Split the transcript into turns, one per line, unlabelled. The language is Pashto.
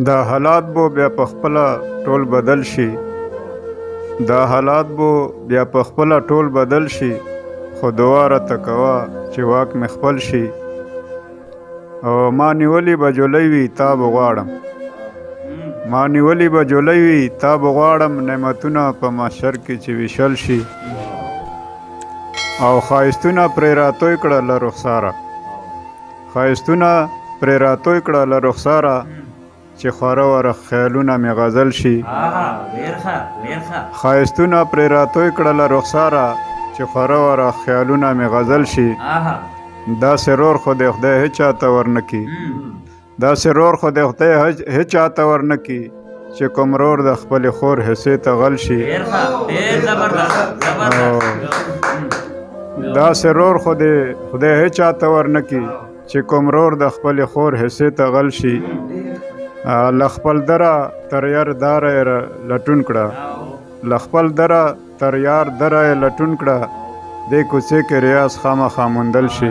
دا حالات بو بیا پخپله ټول بدل شي دا حالات بو بیا پخپله ټول بدل شي خو دعا راته کوه چې واک مې خپل شي او ما نیولې به جولۍ وي تا به غواړم ما نیولې به جولۍ وي تا به غواړم نعمتونه په محشر کې چې ویشل شي او ښایستونه پرې راتوی کړه له رخساره ښایستونه پرې راتوی کړه له رخساره چې خواره وره خیالونه مې غزل شي ښایستونه پرې راتوی کړه له رخساره چې خواره وره خیالونه مې غزل شي داسې رور خو د خدای هیچ چاته ورنکي داسې رور خو د خدای هیچ چاته ورنکي چې کوم رور د خپلې خور حصې ته غل شي داسې رور خو د خدای هیچ چاته ورنکي چې کوم رور د خپلې خور حصې ته غل شي له خپل دره تر یار داره یې لټون کړه له خپل دره تر یار دره یې لټون کړه دې کوڅې کې ریاض خامخا موندل شي